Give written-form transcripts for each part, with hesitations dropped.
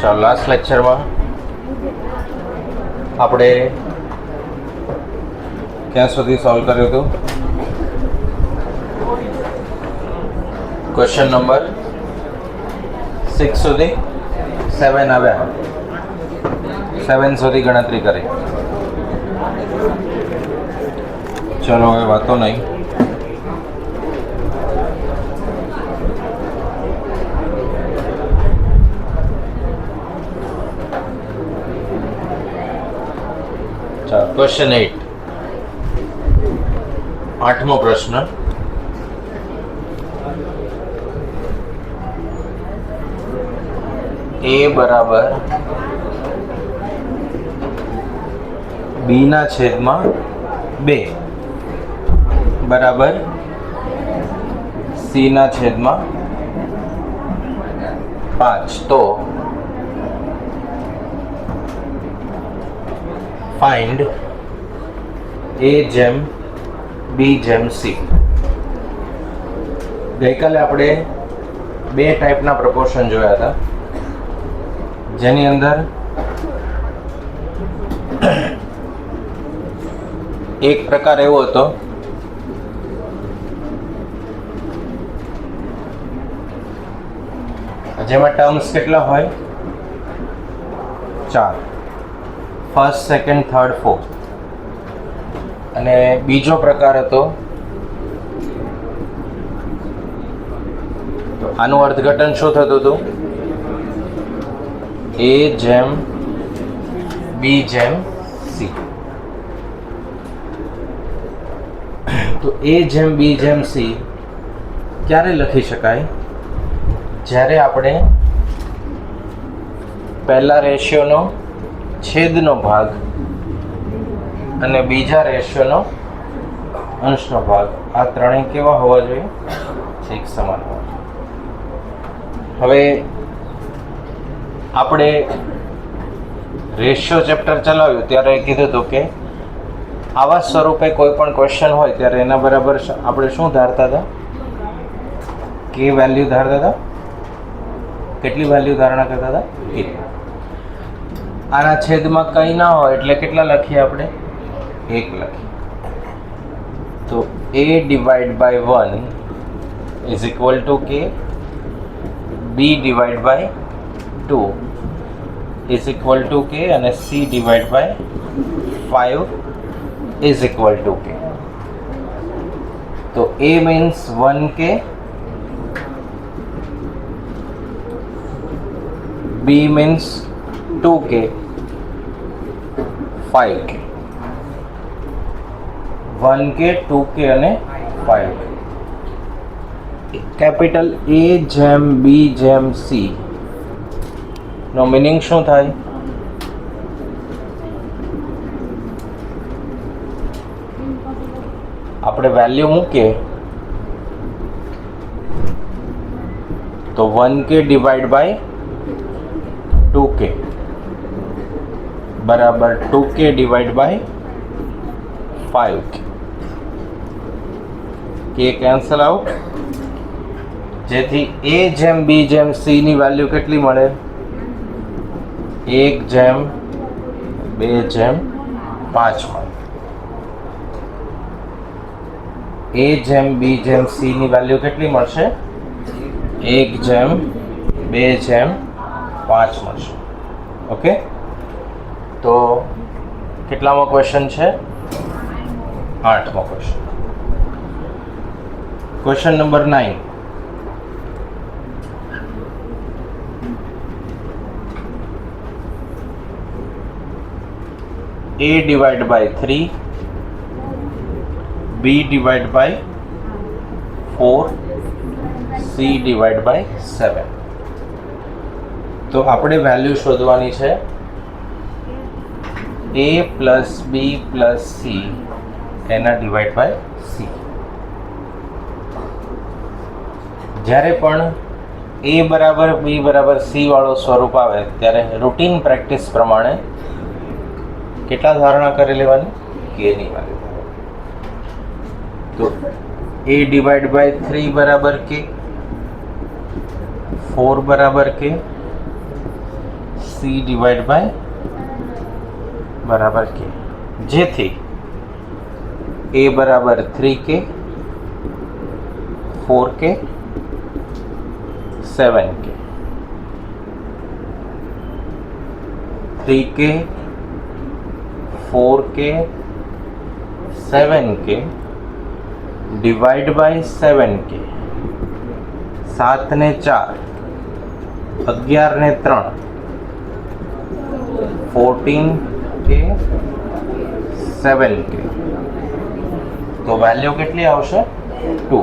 ચાલો લાસ્ટ લેક્ચરમાં આપણે ક્યાં સુધી સોલ્વ કર્યું હતું? ક્વેશ્ચન નંબર 6 સુધી 7 આવ્યા, 7 સુધી ગણતરી કરી. ચલો હવે વાતો નહીં. ચાલો ક્વેશ્ચન 8, 8મો પ્રશ્ન. a બરાબર b ના છેદમાં 2 બરાબર c ના છેદમાં 5. તો ફાઇન્ડ a જેમ b જેમ c. ગઈકાલે આપણે 2 ટાઈપના પ્રપોર્શન જોયા હતા, જેની અંદર એક પ્રકાર એવો હતો જેમાં ટર્મ્સ કેટલા હોય? 4, ફર્સ્ટ, સેકન્ડ, થર્ડ, ફોર્થ. અને બીજો પ્રકાર હતો, તો આનું અર્થઘટન શું થતું હતું? a જેમ b જેમ c. તો a જેમ b જેમ c ક્યારે લખી શકાય? જ્યારે આપણે પહેલા રેશિયોનો છેદનો ભાગ અને બીજા રેશિયોનો અંશનો ભાગ, આ ત્રણેય કેવા હોવા જોઈએ? એક સમાન હોવા જોઈએ. હવે આપણે રેશિયો ચેપ્ટર ચલાવ્યું ત્યારે કીધું હતું કે આવા સ્વરૂપે કોઈ પણ ક્વેશ્ચન હોય ત્યારે એના બરાબર આપણે શું ધારતા હતા? કે વેલ્યુ ધારતા હતા. કેટલી વેલ્યુ ધારણા કરતા હતા? 1. આના છેદમાં કંઈ ના હોય એટલે કેટલા લખીએ આપણે? 1 લખીએ. તો a divide by 1 is equal to k, b divide by 2 is equal to k અને c divide by 5 is equal to k. તો a means 1k, b means 2k, 5k. 1k, 2k અને 5k. કેપિટલ A જેમ B જેમ C નો meaning શું થાય? આપણે value મૂકીએ તો 1k ડિવાઈડ બાય 2k બરાબર 2k ડિવાઈડ બાય 5k. કે કેન્સલ આઉટ, જેથી a જેમ b જેમ c ની વેલ્યુ કેટલી મળે? 1 જેમ 2 જેમ 5 મળે. a જેમ b જેમ c ની વેલ્યુ કેટલી મળશે? 1 જેમ 2 જેમ 5 મળશે. ઓકે, તો કેટલામો ક્વેશ્ચન છે? 8મો question. Question number 9. a divided by 3, b divided by 4, c divided by 7. તો આપણે વેલ્યુ શોધવાની છે a plus b plus c એના ડિવાઈડ બાય c. જ્યારે પણ a બરાબર b બરાબર c વાળો સ્વરૂપ આવે ત્યારે રૂટીન પ્રેક્ટિસ પ્રમાણે કેટલા ધારણા કરી લેવાની? k ની વેલ્યુ. તો a ડિવાઈડ બાય 3 બરાબર k, 4 બરાબર k, C ડિવાઈડ બાય બરાબર K, જેથી A બરાબર 3K, 4K, 7K, 3K, 4K, 7K divide by 7K, 7 ને 4, 11 ને 3, 14K, 7K. તો વેલ્યુ કેટલી આવશે? 2.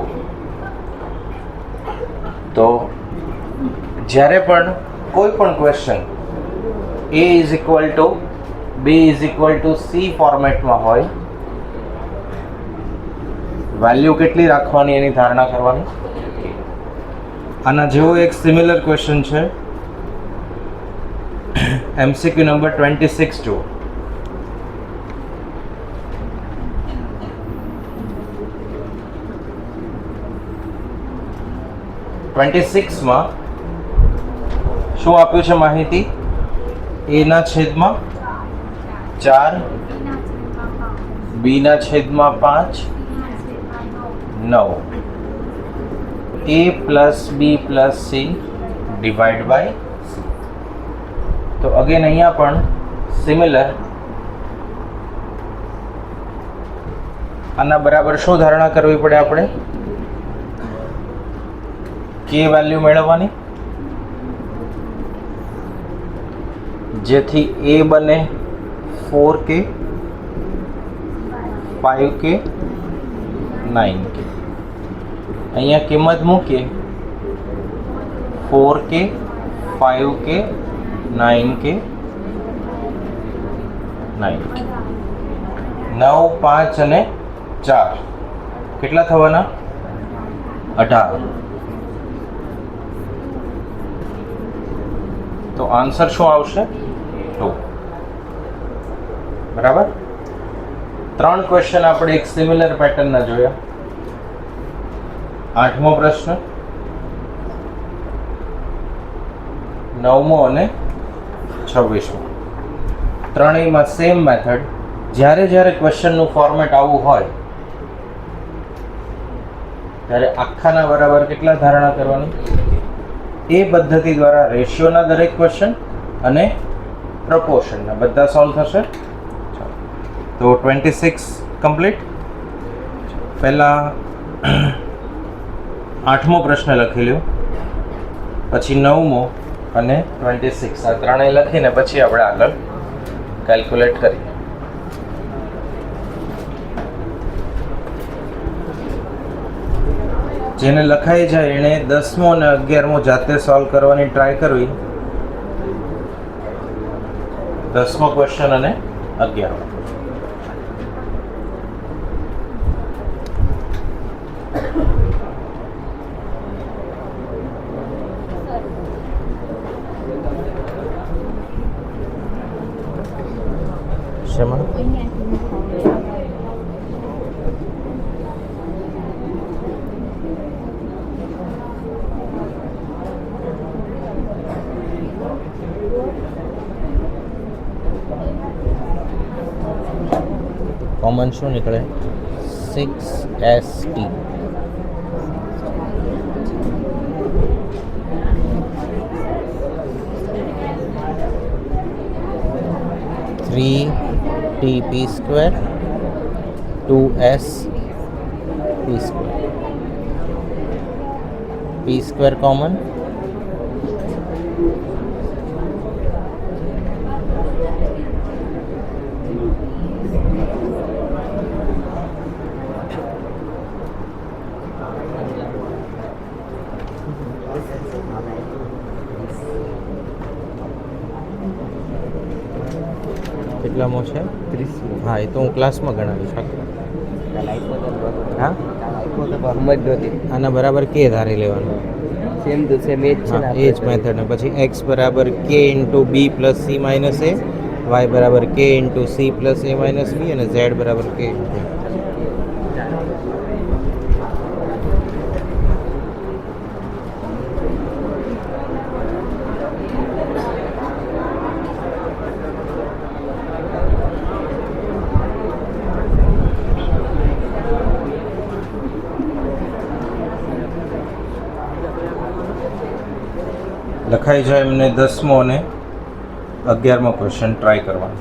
તો જ્યારે પણ કોઈ પણ question A is equal two B is equal two C ફોર્મેટમાં હોય, વેલ્યુ કેટલી રાખવાની એની ધારણા કરવાની. આના જેવો એક સિમિલર ક્વેશ્ચન છે, MCQ નંબર 26 જુઓ. માં શું આપ્યું છે માહિતી? A ના છેદમાં 4, B ના છેદમાં 5, 9, A plus B plus C divide by C. તો અગેન અહીંયા પણ સિમિલર. આના બરાબર શું ધારણા કરવી પડે આપણે? K વેલ્યુ મેળવવાની, જેથી A બને 4K, 5K, 9K. અહીંયા કિંમત મૂકીએ 4K, 5K, 9K, 9K. 9, 5 અને 4 કેટલા થવાના? 18. તો આન્સર શું આવશે? 2. બરાબર. 3 ક્વેશ્ચન આપણે એક સિમિલર પેટર્નના જોયા. 8મો પ્રશ્ન, 9મો અને 26મો. ત્રણેયમાં સેમ મેથડ. જ્યારે જ્યારે ક્વેશ્ચનનું ફોર્મેટ આવું હોય ત્યારે આખાના બરાબર કેટલા ધારણા કરવાની? એ પદ્ધતિ દ્વારા રેશિયોના દરેક ક્વેશ્ચન અને પ્રપોર્શનના બધા સોલ્વ થશે. તો 26 કમ્પ્લીટ. પહેલાં 8મો પ્રશ્ન લખી લ્યો, પછી 9મો અને 26. આ ત્રણેય લખીને પછી આપણે આગળ કેલ્ક્યુલેટ કરીએ. જેને લખાઈ જાય એણે 10મો અને 11મો જાતે સોલ્વ કરવાની ટ્રાય કરવી. 10મો ક્વેશ્ચન અને 11મો. શેમાં? કોમન શું નીકળે? 6ST. Three TP square 2S P square. P square common. કેટલામો છે? 30. હા, એ તો હું ક્લાસમાં ગણાવીશ. હા, આના બરાબર કે ધારી લેવાનું. સેમ ટુ સેમ એ જ છે ને, એ જ મેથડ ને પછી x બરાબર k into b plus c minus a, y બરાબર k into c plus a minus b અને z બરાબર k ઇન્ટુ. લખાઈ જાય એમને 10મો અને 11મો ક્વેશ્ચન ટ્રાય કરવાનો.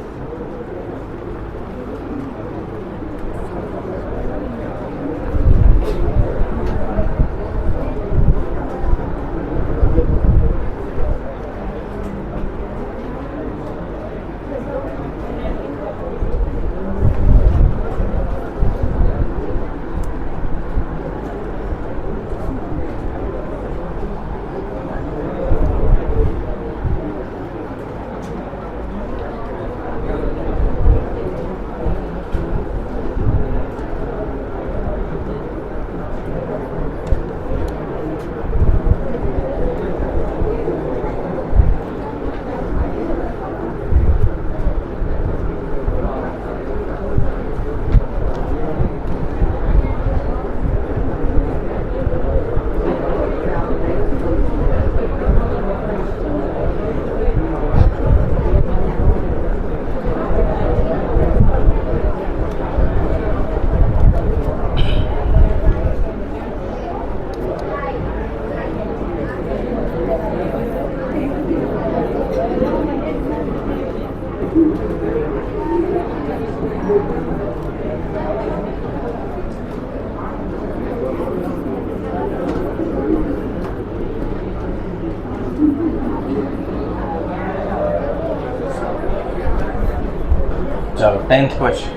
ચાલો 10th ક્વેશ્ચન.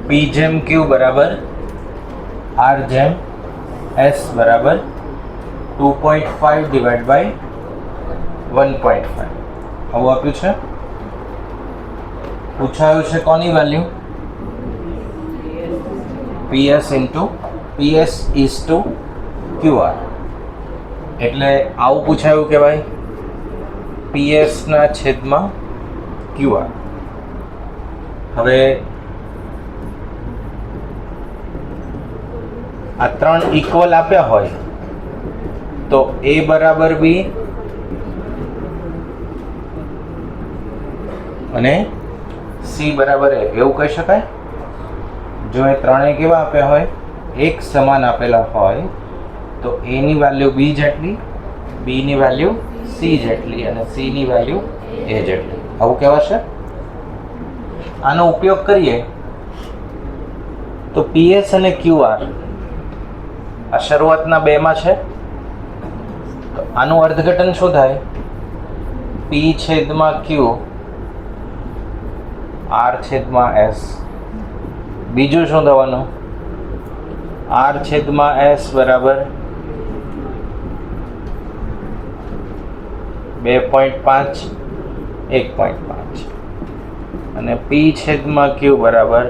P જેમ Q બરાબર R જેમ S બરાબર 2.5 ડિવાઇડ બાય 1.5 આવું આપ્યું છે. પૂછાયું છે કોની value? PS into PS is to QR. એટલે આવું પૂછાયું કે ભાઈ PS ના છેદમાં QR. હવે આ ત્રણ ઇક્વલ આપ્યા હોય તો A બરાબર B અને C બરાબર A એવું કહી શકાય. જો એ ત્રણેય કેવા આપ્યા હોય, એક સમાન આપેલા હોય તો A ની વેલ્યુ B જેટલી, B ની વેલ્યુ C જેટલી અને C ની વેલ્યુ A જેટલી આવું કહેવાશે. આનો ઉપયોગ કરીએ તો PS અને QR આ શરૂઆતના બેમાં છે તો આનું અર્થઘટન શું થાય? P છેદમાં Q R છેદમાં S. બીજું શું થવાનું? R છેદમાં S બરાબર 2.5 1.5 અને P છેદમાં Q બરાબર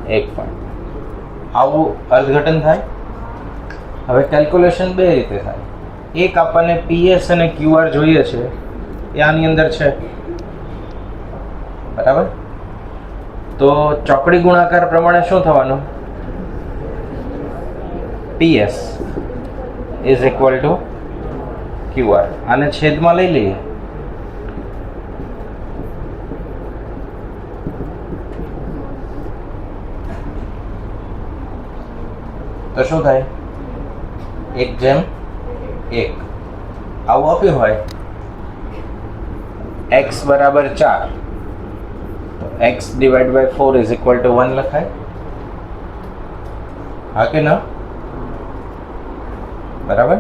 1.5. આવું અર્થઘટન થાય. હવે કેલ્ક્યુલેશન બે રીતે થાય. એક આપણને PS અને QR જોઈએ છે એ આની અંદર છે બરાબર. તો ચોકડી ગુણાકાર પ્રમાણે શું થવાનું? PS is equal two QR. આને છેદમાં લઈ લઈએ તો શું થાય? 1:1. આવું આપ્યું હોય x બરાબર 4 તો x divide by 4 is equal to 1 લખાય. હા કે ના? બરાબર.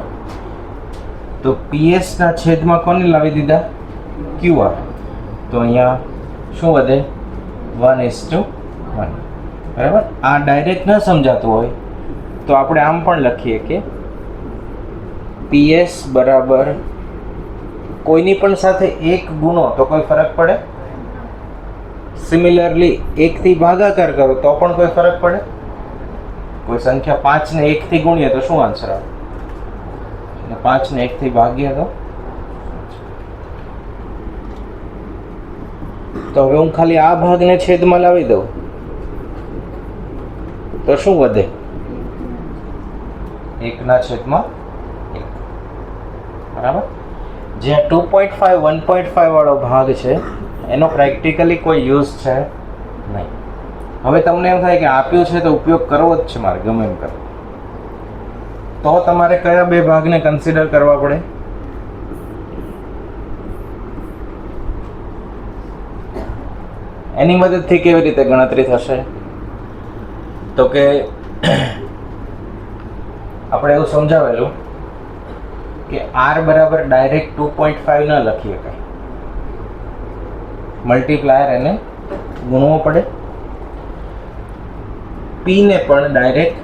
તો PS ના છેદમાં કોને લાવી દીધા? QR. તો અહીંયા શું વધે? 1:1. બરાબર. આ ડાયરેક્ટ ન સમજાતું હોય તો આપણે આમ પણ લખીએ કે PS બરાબર કોઈની પણ સાથે એક ગુણો તો કોઈ ફરક પડે? સિમિલરલી 1 થી ભાગાકાર કરો તો પણ કોઈ ફરક પડે? કોઈ સંખ્યા 5 ને 1 થી ગુણીએ તો શું આન્સર આવે? 5 ને 1 થી ભાગીએ તો હવે હું ખાલી આ ભાગને છેદમાં લાવી દઉં તો શું વધે? 1/1. બરાબર. જ્યાં 2.5 1.5 વાળો ભાગ છે એનો પ્રેક્ટિકલી કોઈ યુઝ છે નહીં. હવે તમને એમ થાય કે આપ્યું છે તો ઉપયોગ કરવો જ છે મારે, ગમે એમ કરવો, તો તમારે કયા બે ભાગને કન્સિડર કરવા પડે? એની મદદથી કેવી રીતે ગણતરી થશે? તો કે આપણે એવું સમજાવેલું કે r બરાબર ડાયરેક્ટ 2.5 ન લખી શકાય, મલ્ટીપ્લાયર એને ગુણવો પડે. p ને પણ ડાયરેક્ટ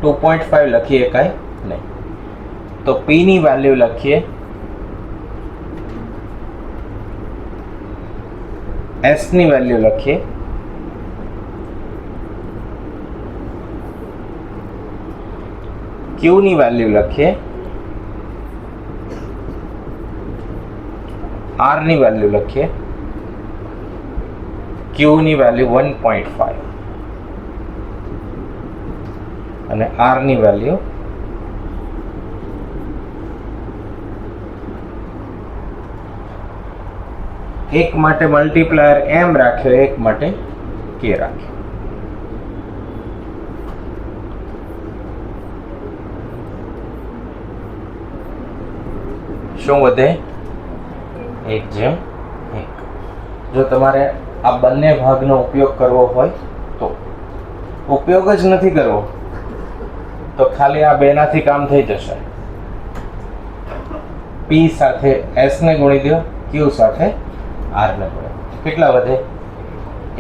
2.5 લખી શકાય નહીં, તો p ની વેલ્યુ લખીએ s ની વેલ્યુ લખીએ q ની વેલ્યુ લખીએ r ની વેલ્યુ લખીએ q ની વેલ્યુ 1.5 અને r ની વેલ્યુ એક માટે મલ્ટીપ્લાયર m રાખ્યો, એક માટે k રાખ્યો. શું વધે? 1/1. જો તમારે આ બંને ભાગનો ઉપયોગ કરવો હોય તો, ઉપયોગ જ નથી કરવો તો ખાલી આ બેનાથી કામ થઈ જશે. p સાથે s ને ગુણી દો, q સાથે r ને ગુણો, કેટલા વધે?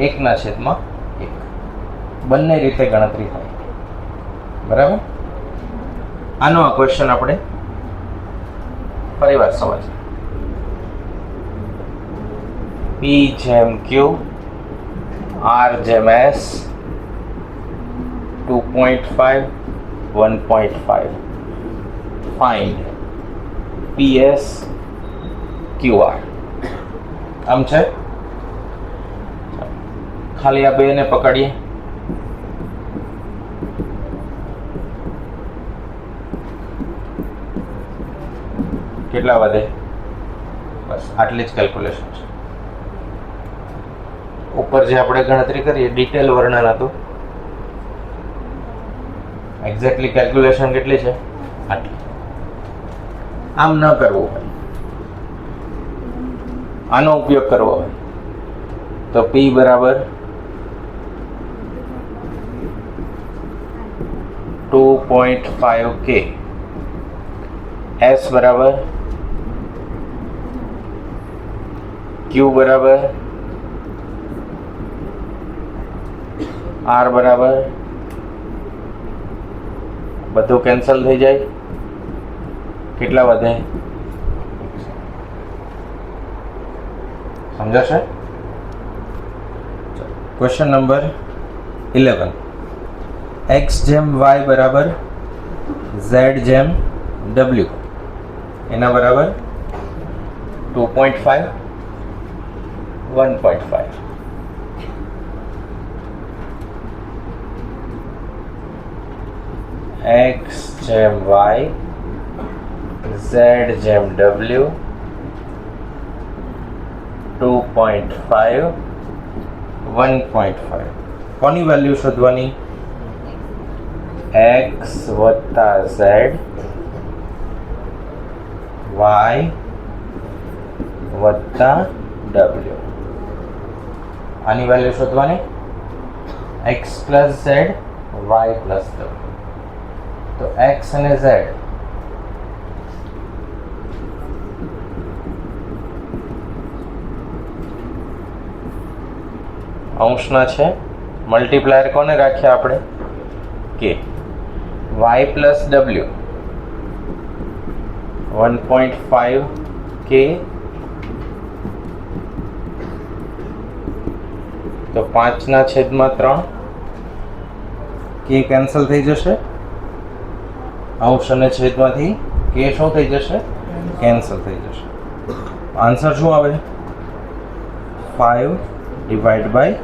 1/1. બંને રીતે ગણતરી થાય. બરાબર? આનો આ ક્વેશ્ચન આપણે ફરીવાર સમજીએ. p જેમ q, r જેમ s, 2.5, 1.5. Find ps qr. આમ છે. ખાલી આ બેને પકડીએ. કેટલા વધે? બસ આટલી જ કેલ્ક્યુલેશન છે. ઉપર જે આપણે ગણતરી કરીએ ડિટેલ વર્ણન હતું, એક્ઝેક્ટલી કેલ્ક્યુલેશન કેટલી છે? આટલી. આમ ન કરવું હોય, આનો ઉપયોગ કરવો હોય તો p બરાબર 2.5k, s બરાબર q બરાબર r બરાબર, બધું કેન્સલ થઈ જાય. કેટલા વધે? સમજાશે? Question number 11. x જેમ y બરાબર z જેમ w, એના બરાબર 2.5, 1.5. x જેમ y, z જેમ w, 2.5, 1.5. કોની વેલ્યુ શોધવાની? x વત્તા z, y વત્તા w. આની વેલ્યુ શોધવાની x plus z, y plus w. તો x અને z અંશના છે. મલ્ટીપ્લાયર કોને રાખ્યા આપણે? k. y plus w 1.5 k, તો 5/3 k કેન્સલ થઈ જશે. અંશ અને છેદમાંથી k શું થઈ જશે? કેન્સલ થઈ જશે. આન્સર શું આવે? 5/3.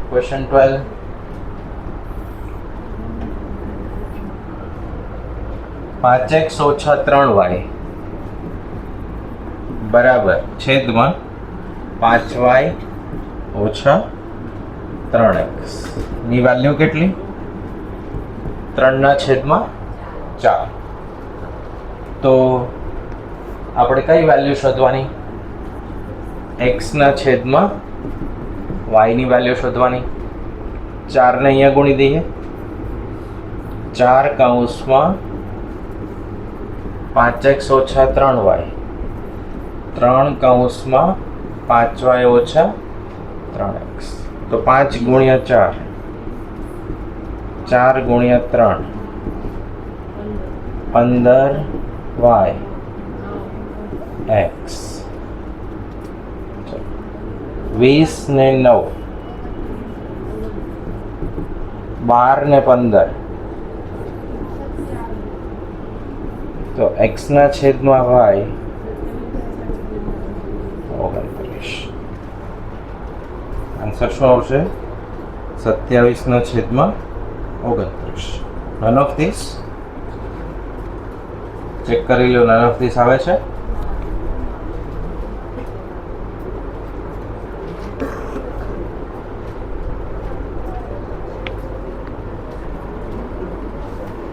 ક્વેશ્ચન 12. પાંચ x ઓછા 3y બરાબર છેદમાં 5y ઓછા 3x ની વેલ્યુ કેટલી? 3/4. તો આપણે કઈ વેલ્યુ શોધવાની? x/y ની વેલ્યુ શોધવાની. 4 ને અહીંયા ગુણી દઈએ. 4 કૌંસમાં 5x ઓછા 3y, 3 કૌંસમાં 5y ઓછા 3x. તો 5 ગુણ્યા 4, 4 ગુણ્યા 3, 15y x. 20 ને 9, 12 ને 15. તો x/y 29. આન્સર શું આવશે? 27/29. None of this. ચેક કરી લો, નન ઓફ ધીસ આવે છે.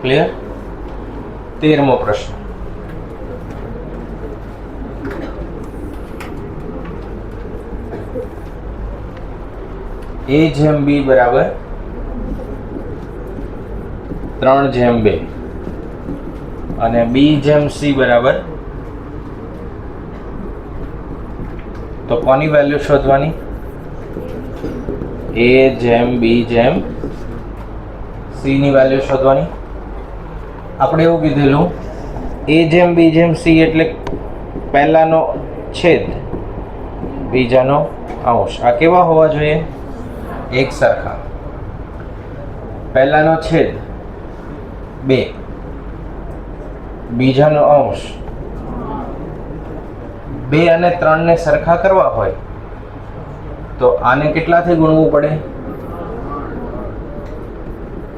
ક્લિયર? 13મો પ્રશ્ન. A/B બરાબર 3/2 અને B/C બરાબર, તો કોની વેલ્યુ શોધવાની? A/B/C ની વેલ્યુ શોધવાની. આપણે એવું કીધેલું A/B/C એટલે પહેલાનો છેદ બીજાનો અંશ. આ કેવા હોવા જોઈએ? એક સરખા. પહેલાનો છેદ 2, બીજાનો અંશ 2 અને 3 ને સરખા કરવા હોય તો આને કેટલાથી ગુણવું પડે?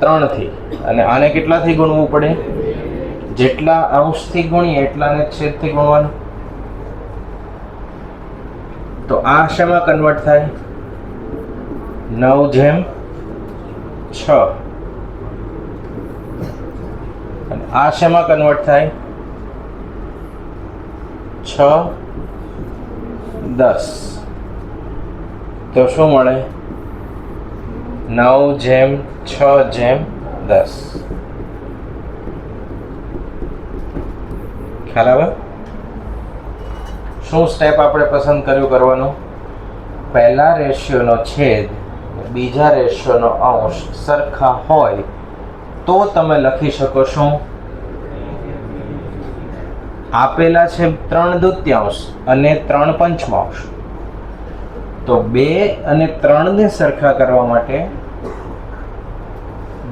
3 થી. અને આને કેટલાથી ગુણવું પડે? જેટલા અંશથી ગુણીએ એટલાને છેદથી ગુણવાનું. તો આ શેમાં કન્વર્ટ થાય? 9/6. અને આ શેમાં કન્વર્ટ થાય? 6/10. તો શું મળે? 9/6/10. ખ્યાલ આવે? શું સ્ટેપ આપણે પસંદ કર્યું કરવાનું? પહેલા રેશિયોનો છેદ બીજા રેશિયોનો અંશ સરખા હોય તો તમે લખી શકો શું? આપેલા છે 3/2 અને 3/5. તો 2 અને 3 ને સરખા કરવા માટે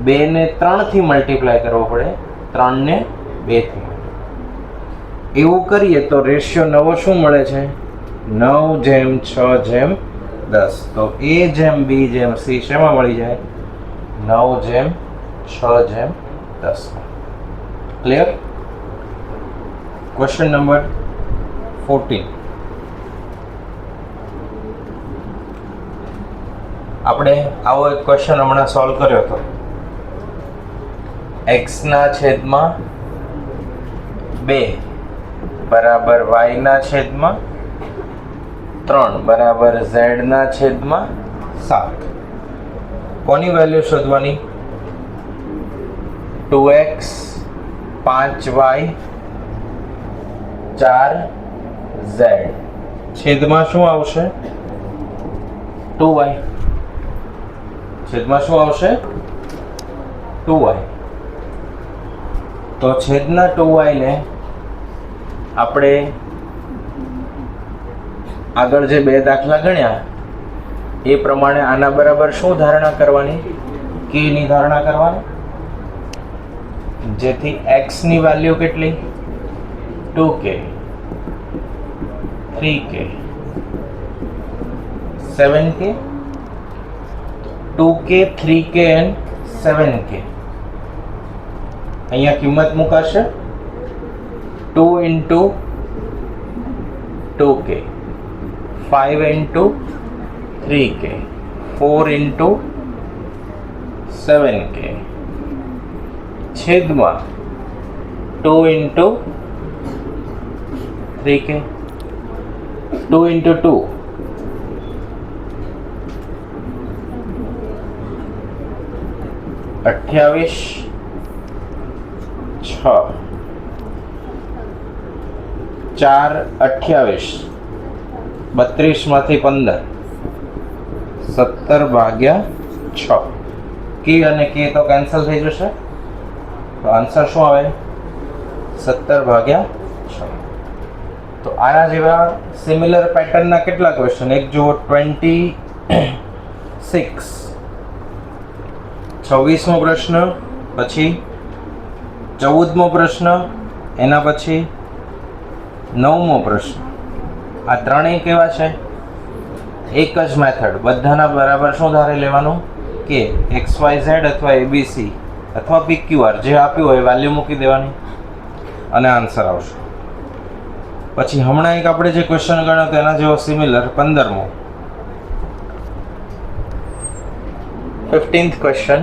2 ને 3 થી મલ્ટીપ્લાય કરવો પડે, 3 ને 2 થી. એવું કરીએ તો રેશિયો નવો શું મળે છે? 9/6/10. તો A/B/C શેમાં મળી જાય? 9/6/10. ક્લિયર? Question number 14. આપણે આવો એક ક્વેશ્ચન હમણાં સોલ્વ કર્યો હતો. x/2 બરાબર y/3 બરાબર z/7. કોની વેલ્યુ શોધવાની? 2x 5y 4z. છેદમાં શું આવશે? 2y. છેદમાં શું આવશે? 2y. તો છેદના 2y ને આપણે આગળ જે બે દાખલા ગણ્યા એ પ્રમાણે આના બરાબર શું ધારણા કરવાની? k ની ધારણા કરવાની. જેથી x ની વેલ્યુ કેટલી? 2k, 3k, 7k. 2k, 3k and 7k. અહીંયા કિંમત મુકાશે. 2 into 2k, 5 into 3k, 4 into 7k છેદમાં 2 into 3k 2 into 2 28 6 4 28 32 માંથી 15 17 ભાગ્યા 6 કે અને કે તો કેન્સલ થઈ જશે તો આન્સર શું આવે 17 ભાગ્યા 6. તો આના જેવા સિમિલર પેટર્નના કેટલા ક્વેશ્ચન એક જુઓ 26 26મો પ્રશ્ન પછી 14મો પ્રશ્ન એના પછી 9મો પ્રશ્ન આ ત્રણેય કેવા છે એક જ મેથડ બધાના બરાબર શું ધારી લેવાનું કે XYZ અથવા ABC અથવા PQR જે આપ્યું હોય વેલ્યુ મૂકી દેવાની અને આન્સર આવશે. પછી હમણાં એક આપણે જે ક્વેશ્ચન ગણ્યો તેના જેવો સિમિલર 15મો 15th question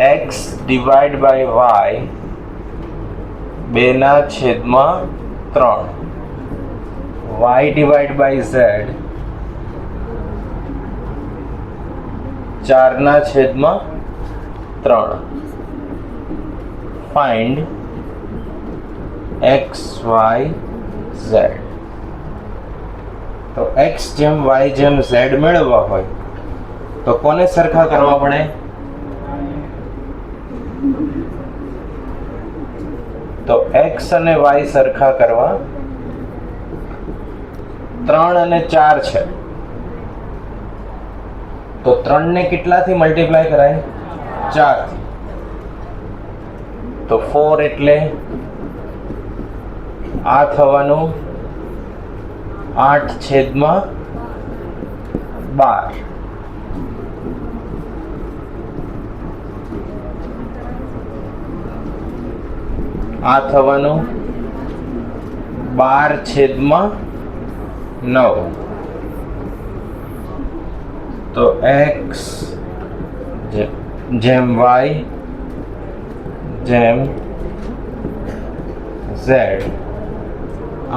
x divide by y 2/3 y divide by z 4/3 find x y z. તો x જેમ y જેમ z મેળવવા હોય તો કોને સરખા કરવા પડે તો x અને y સરખા કરવા 3 અને 4 છે તો 3 ને કેટલાથી મલ્ટીપ્લાય કરાય 4 થી તો 4 એટલે આ થવાનું 8/12 આ થવાનું 12/9 તો x જેમ y જેમ z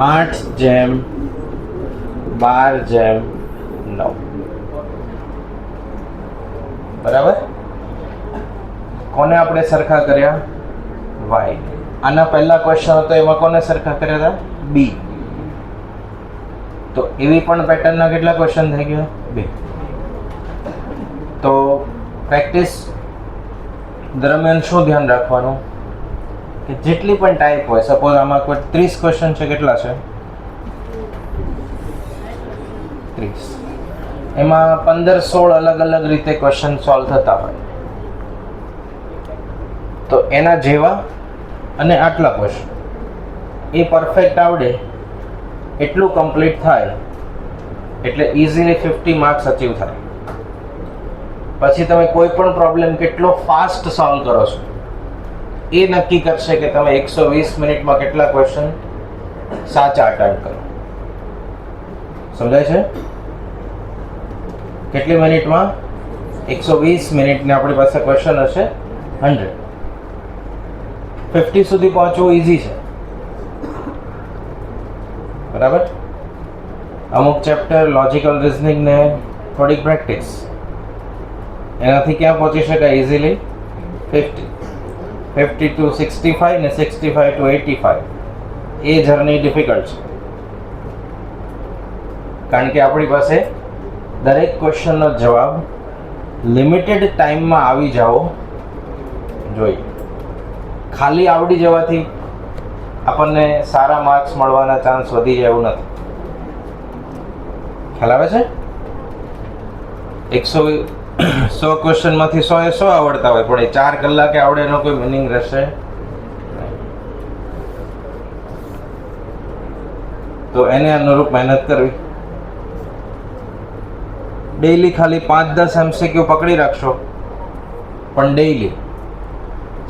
8/12/9 બરાબર. કોને આપણે સરખા કર્યા y. આના પહેલા ક્વેશ્ચન હતો એમાં કોને સરખા કર્યા હતા b. તો એવી પણ પેટર્નના કેટલા ક્વેશ્ચન થઈ ગયા 2. તો પ્રેક્ટિસ દરમિયાન શું ધ્યાન રાખવાનું કે જેટલી પણ ટાઈપ હોય સપોઝ આમાં કોઈ 30 ક્વેશ્ચન છે કેટલા છે 30 એમાં 15-16 અલગ અલગ રીતે ક્વેશ્ચન સોલ્વ થતા હોય તો એના જેવા અને આટલા ક્વેશ્ચન એ પરફેક્ટ આવડે એટલું કમ્પ્લીટ થાય એટલે ઇઝીલી 50 માર્ક્સ અચીવ થાય. પછી તમે કોઈ પણ પ્રોબ્લેમ કેટલો ફાસ્ટ સોલ્વ કરો છો એ નક્કી કરશે કે તમે 120 મિનિટમાં કેટલા ક્વેશ્ચન સાચા અટેમ્પ્ટ કરો. સમજાય છે? કેટલી મિનિટમાં 120 મિનિટની આપણી પાસે ક્વેશ્ચન હશે 100. 50 સુધી પહોંચવું ઇઝી છે બરાબર. અમુક ચેપ્ટર લોજિકલ રિઝનિંગ ને થોડીક પ્રેક્ટિસ એનાથી ક્યાં પહોંચી શકાય ઇઝીલી 50 to 65 ને 65 to 85 એ જર્ની ડિફિકલ્ટ છે કારણ કે આપણી પાસે દરેક ક્વેશ્ચનનો જવાબ લિમિટેડ ટાઈમમાં આવી જવો જોઈએ. ખાલી આવડી જવાથી આપણને સારા માર્ક્સ મળવાના ચાન્સ વધી જાય એવું નથી. ખ્યાલ આવે છે? 100 ક્વેશ્ચનમાંથી 100 એ 100 આવડતા હોય પણ એ 4 કલાકે આવડે એનો કોઈ મિનિંગ રહેશે તો એને અનુરૂપ મહેનત કરવી. ડેઈલી ખાલી 5-10 MCQ પકડી રાખશો પણ ડેઈલી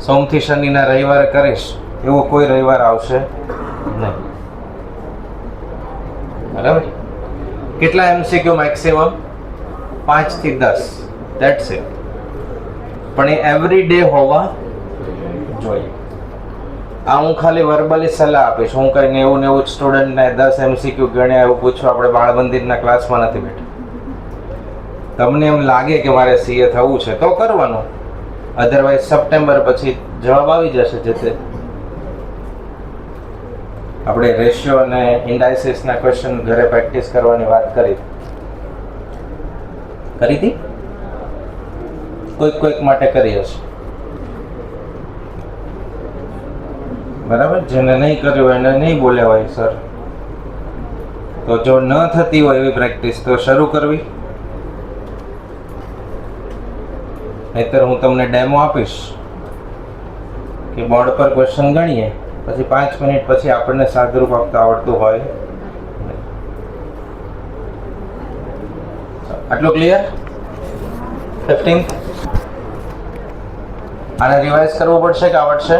સોમથી શનિના રવિવારે કરીશ એવો કોઈ રવિવાર આવશે નહીં. બરાબર. કેટલા MCQ મેક્સિમમ? 5 થી 10, ધેટ્સ ઇટ. પણ એ એવરી ડે હોવા જોઈએ. આ હું ખાલી વર્બલી સલાહ આપીશ. હું કંઈ નેવું સ્ટુડન્ટને 10 MCQ ગણ્યા એવું પૂછું. આપણે બાળ મંદિરના ક્લાસમાં નથી બેઠા. તમને એમ લાગે કે મારે CA થવું છે તો કરવાનું, અધરવાઇઝ સપ્ટેમ્બર પછી જવાબ આવી જશે. જે તે આપણે રેશિયો અને ઇન્ડાઇસિસના ક્વેશ્ચન ઘરે પ્રેક્ટિસ કરવાની વાત કરી હતી. કોઈક માટે કરી હશે, બરાબર. જેને નહીં કર્યું હોય એને નહીં બોલ્યા હોય સર, તો જો ન થતી હોય એવી પ્રેક્ટિસ તો શરૂ કરવી. નહીતર હું તમને ડેમો આપીશ કે બોર્ડ પર ક્વેશ્ચન ગણીએ, પછી 5 મિનિટ પછી આપણને સાદુરૂપ આપતા આવડતું હોય. આટલું ક્લિયર? 15. આને રિવાઇઝ કરવું પડશે કે આવડશે?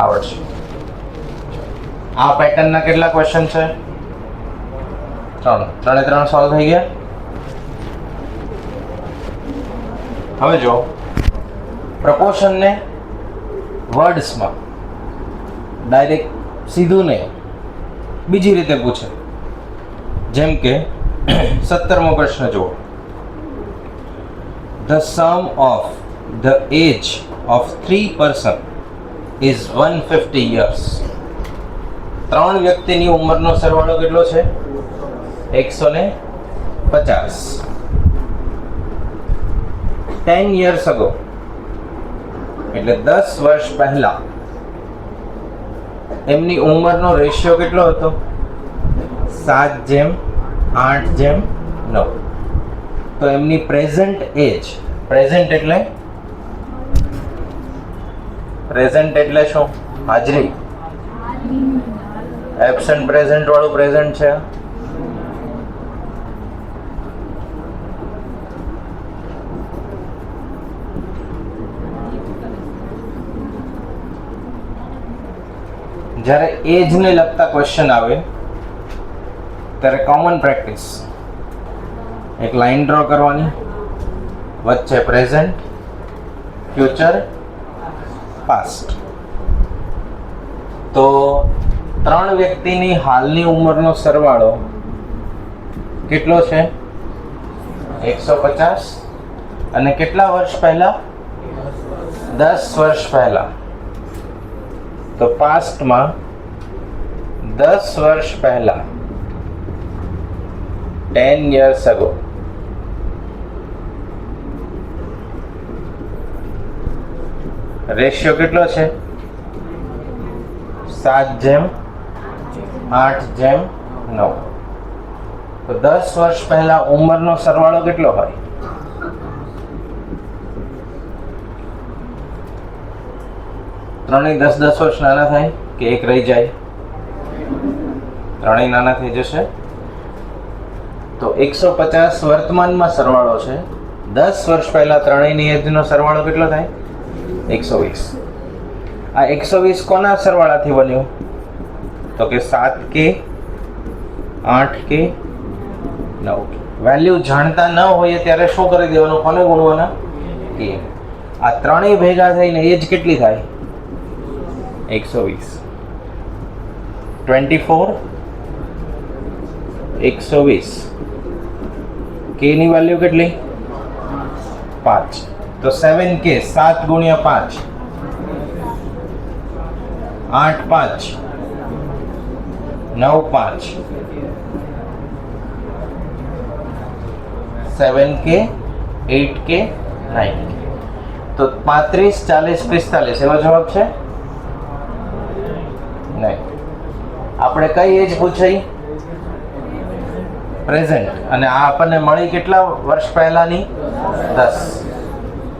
આવડશે. આ પેટર્નના કેટલા ક્વેશ્ચન છે? 3 સોલ્વ થઈ ગયા. હવે જો પ્રપોર્શનને વર્ડ્સમાં ડાયરેક્ટ સીધું નહીં, બીજી રીતે પૂછે. જેમ કે 17મો પ્રશ્ન જુઓ. The sum of the age of 3 person is 150 years. 3 વ્યક્તિની ઉંમરનો સરવાળો કેટલો છે? 150. 10 years ago, એટલે 10 વર્ષ પહેલા એમની ઉંમરનો રેશિયો કેટલો હતો? 7:8:9. તો એમની પ્રેઝન્ટ એજ, પ્રેઝન્ટ એટલે શું? હાજરી. એબસન્ટ પ્રેઝન્ટ વાળું પ્રેઝન્ટ છે. જ્યારે એજને લગતા ક્વેશ્ચન આવે ત્યારે કોમન પ્રેક્ટિસ, એક લાઈન ડ્રો કરવાની, વચ્ચે પ્રેઝન્ટ, ફ્યુચર, પાસ્ટ. તો 3 વ્યક્તિની હાલની ઉંમરનો સરવાળો કેટલો છે? 150. અને કેટલા વર્ષ પહેલા? 10 વર્ષ પહેલા. તો પાસ્ટમાં 10 વર્ષ પહેલા, 10 years ago. રેશિયો કેટલો છે? 7:8:9. તો 10 વર્ષ પહેલા ઉંમરનો સરવાળો કેટલો હોય? ત્રણેય 10-10 વર્ષ નાના થાય કે એક રહી જાય? ત્રણેય નાના થઈ જશે. તો 150 વર્તમાનમાં સરવાળો છે. 10 વર્ષ પહેલા ત્રણેયની એજનો સરવાળો કેટલો થાય? 120. આ 120 કોના સરવાળાથી બન્યું? તો કે 7K, 8K, 9K. વેલ્યુ જાણતા ન હોઈએ ત્યારે શું કરી દેવાનું? કોને ગુણવાના? K. આ ત્રણેય ભેગા થઈને એજ કેટલી થાય? 120. 24, 120. K ની વેલ્યુ કેટલી? 5. તો 7K, 7 ગુણ્યા 5, 8 5, 9 5, 7K, 8K, 9K. તો 35, 40, 45 એવો જવાબ છે? નહીં. આપણે કઈ એજ પૂછાઈ? પ્રેઝન્ટ. અને આ આપણને મળી કેટલા વર્ષ પહેલાની? 10.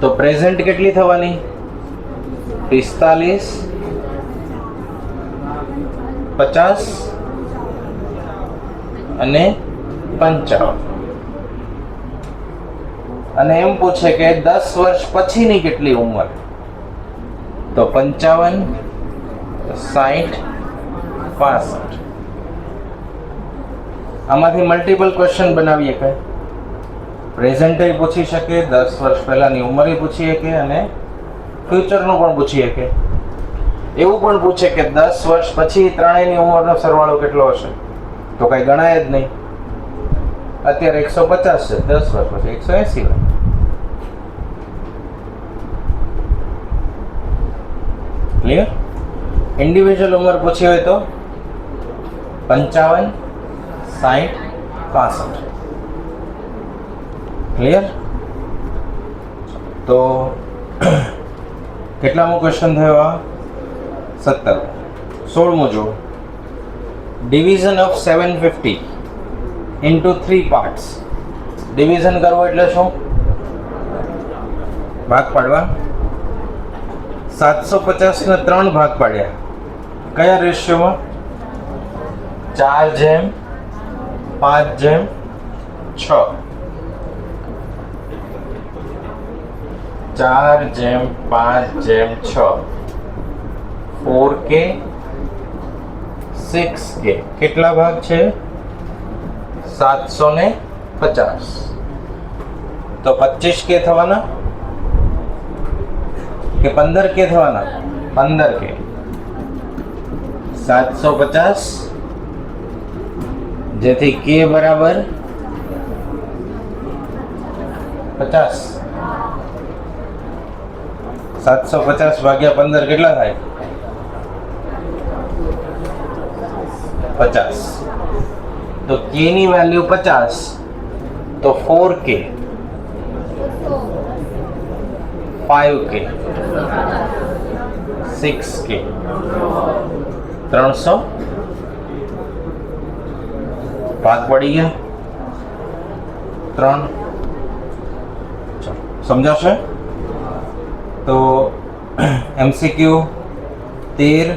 તો પ્રેઝન્ટ કેટલી થવાની? 45, 50 અને 55. અને એમ પૂછે કે 10 વર્ષ પછીની કેટલી ઉંમર? તો 55, 60, 65. આમાંથી મલ્ટિપલ ક્વેશ્ચન બનાવીએ કે પ્રેઝન્ટે પૂછી શકે, 10 વર્ષ પહેલાની ઉંમરે પૂછી શકે અને ફ્યુચરનું પણ પૂછી શકે. એવું પણ પૂછે કે 10 વર્ષ પછી ત્રણેયની ઉંમરનો સરવાળો કેટલો હશે, તો કઈ ગણાય જ નહીં. અત્યારે 150 છે, 10 વર્ષ પછી 180 હોય. ક્લિયર? ઇન્ડિવિજ્યુઅલ ઉંમર પૂછી હોય તો 55, 60, 65. ક્લિયર? તો કેટલામો ક્વેશ્ચન થયો આ? 17. 16મો જુઓ. Division of 750 into 3 parts. Division કરવું એટલે શું? ભાગ પાડવા. 750 ને 3 ભાગ પાડ્યા. કયા રેશિયોમાં? 4:5:6. 4:5:6. 4K 6K. કેટલા ભાગ છે? 750. તો 25K થવાના કે 15K થવાના? 15K. 750 જેથી K બરાબર 50. 750 ભાગ્યા 15 કેટલા થાય? 50. તો K ની વેલ્યુ 50, તો 4K, 5K, 6K, 300. ભાગ પડી ગયા 3. સમજાશે? તો MCQ 13,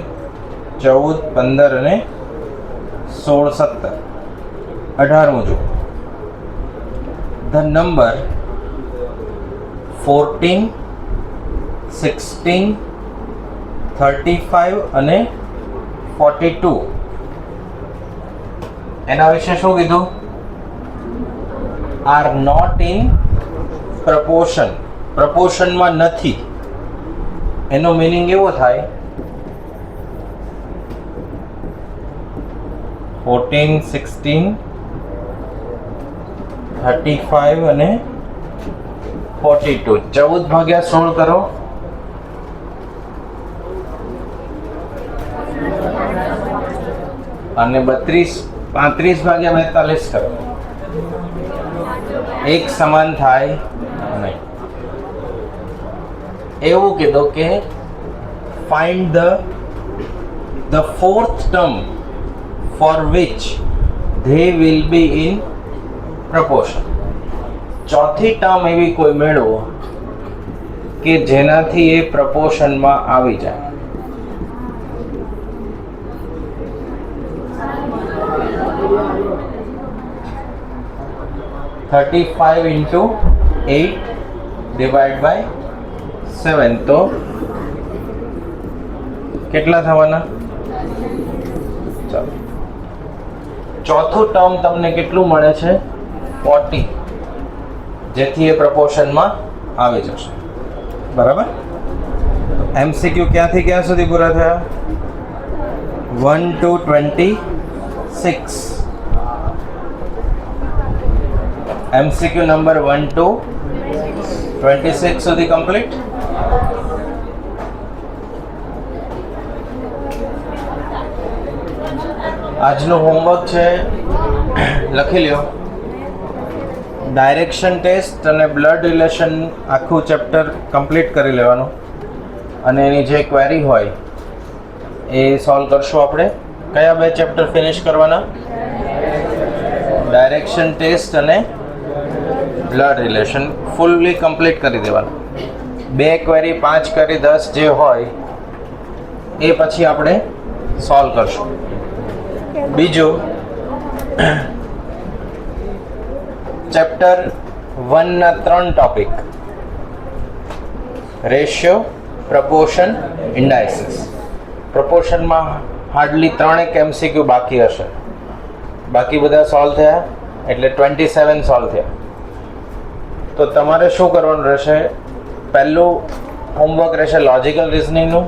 14, 15 અને 16, 17. 18મું જુઓ. ધ નંબર 14, 16, 35 અને 42 એના વિશે શું કીધું? Are not in proportion. પ્રપોર્શનમાં નથી. એનો મીનિંગ એવો થાય 14, 16, 35 અને 42. 14 ભાગ્યા 16 કરો. અને 35 ભાગ્યા 42 કરો. એક સમાન થાય નહીં. એવું કીધું કે find the fourth term for which they will be in proportion. ચોથી ટર્મ એવી કોઈ મેળવો કે જેનાથી એ પ્રપોર્શનમાં આવી જાય. $35 into 8 divided by 7. તો કેટલા થવાના? ચાલો, ચોથું ટર્મ તમને કેટલું મળે છે? 40, જેથી એ પ્રપોર્શનમાં આવી જશે. બરાબર? MCQ ક્યાંથી ક્યાં સુધી પૂરા થયા? 1 to 26. MCQ નંબર 1 to 26 સુધી કમ્પ્લીટ. આજનું હોમવર્ક છે, લખી લ્યો. ડાયરેક્શન ટેસ્ટ અને બ્લડ રિલેશન આખું ચેપ્ટર કમ્પ્લીટ કરી લેવાનું અને એની જે ક્વેરી હોય એ સોલ્વ કરશું આપણે. કયા બે ચેપ્ટર ફિનિશ કરવાના? ડાયરેક્શન ટેસ્ટ અને બ્લડ રિલેશન ફૂલ્લી કમ્પ્લીટ કરી દેવાના. 2 ક્વેરી, 5 ક્વેરી, 10 જે હોય એ પછી આપણે સોલ્વ કરશું. બીજું, ચેપ્ટર 1 ના 3 ટોપિક: રેશિયો, પ્રપોર્શન, ઇન્ડાઇસિસ. પ્રપોર્શનમાં હાર્ડલી 3 MCQ બાકી હશે. બાકી બધા સોલ્વ થયા એટલે 27 સોલ્વ થયા. તો તમારે શું કરવાનું રહેશે? પહેલું હોમવર્ક રહેશે લોજિકલ રિઝનિંગનું.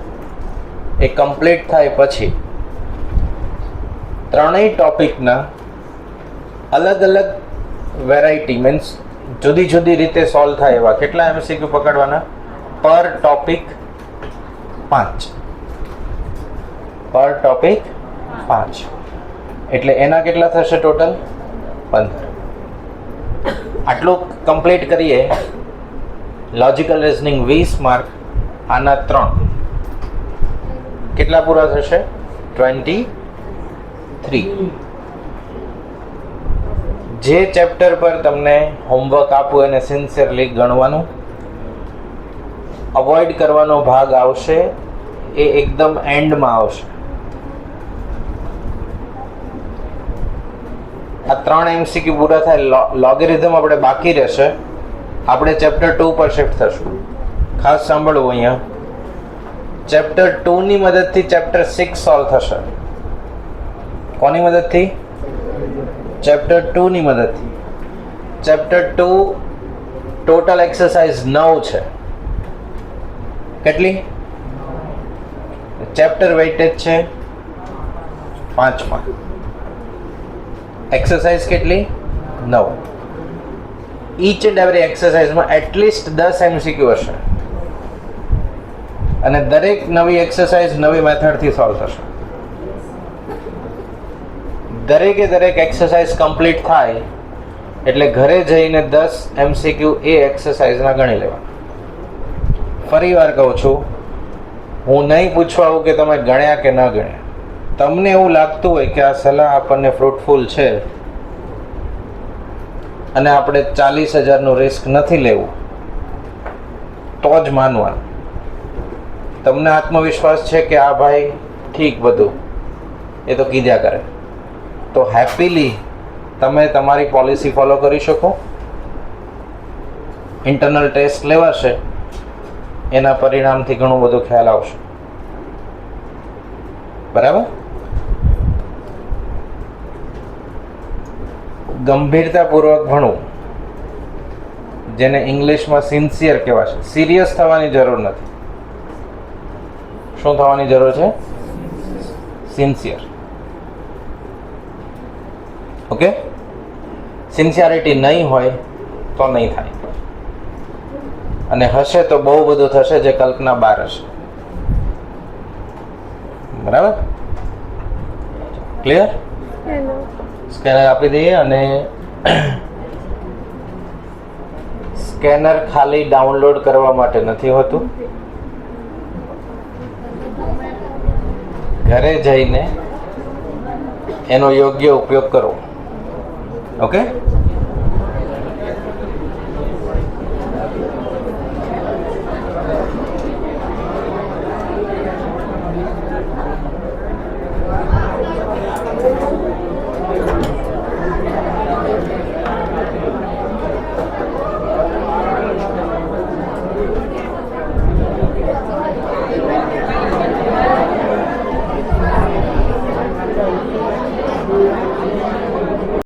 એ કમ્પ્લીટ થાય પછી ત્રણેય ટોપિકના અલગ અલગ વેરાયટી મીન્સ જુદી જુદી રીતે સોલ્વ થાય એવા કેટલા MCQ પકડવાના? પર ટોપિક 5. પર ટોપિક 5 એટલે એના કેટલા થશે ટોટલ? 15. આટલું કમ્પ્લીટ કરીએ. લોજિકલ રિઝનિંગ 20 માર્ક, આના 3 કેટલા પૂરા થશે? 23. જે ચેપ્ટર પર તમને હોમવર્ક આપવું એને સિન્સિયરલી ગણવાનું. અવોઇડ કરવાનો ભાગ આવશે એ એકદમ એન્ડમાં આવશે. આ 3 MCQ પૂરા થાય. લોગેરિધમ આપણે બાકી રહેશે. આપણે ચેપ્ટર 2 પર શિફ્ટ થશું. ખાસ સાંભળવું અહીંયા. ચેપ્ટર 2 ની મદદથી ચેપ્ટર 6 સોલ્વ થશે. કોની મદદથી? ચેપ્ટર 2 ની મદદથી. ચેપ્ટર 2 ટોટલ એક્સરસાઇઝ 9 છે. કેટલી? ચેપ્ટર વેઇટેજ છે 5 માં. એક્સરસાઇઝ કેટલી? 9. ઈચ એન્ડ એવરી એક્સરસાઇઝમાં એટલીસ્ટ 10 MCQ હશે અને દરેક નવી એક્સરસાઇઝ નવી મેથડથી સોલ્વ થશે. દરેકે દરેક એક્સરસાઇઝ કમ્પ્લીટ થાય એટલે ઘરે જઈને 10 MCQ એ એક્સરસાઇઝના ગણી લેવા. ફરી વાર કહું છું, હું નહીં પૂછવા આવું કે તમે ગણ્યા કે ન ગણ્યા. તમને એવું લાગતું હોય કે આ સલાહ આપણને ફ્રૂટફુલ છે અને આપણે 40,000નું રિસ્ક નથી લેવું તો જ માનવાનું. તમને આત્મવિશ્વાસ છે કે આ ભાઈ ઠીક બધું એ તો કીધા કરે, તો હેપીલી તમે તમારી પોલિસી ફોલો કરી શકો. ઇન્ટરનલ ટેસ્ટ લેવાશે, એના પરિણામથી ઘણું બધું ખ્યાલ આવશે. બરાબર? ગંભીરતાપૂર્વક ભણવું, જેને ઇંગ્લિશમાં સિન્સિયર કહેવાશે. સિરિયસ થવાની જરૂર નથી. શું થવાની જરૂર છે? સિન્સિયર. ઓકે? સિન્સિયરિટી નહીં હોય તો નહીં થાય, અને હશે તો બહુ બધું થશે જે કલ્પના બહાર હશે. બરાબર? ક્લિયર? સ્કેનર આપી દઈએ. અને સ્કેનર ખાલી ડાઉનલોડ કરવા માટે નથી હોતું. ઘરે જઈને એનો યોગ્ય ઉપયોગ કરો. ઓકે?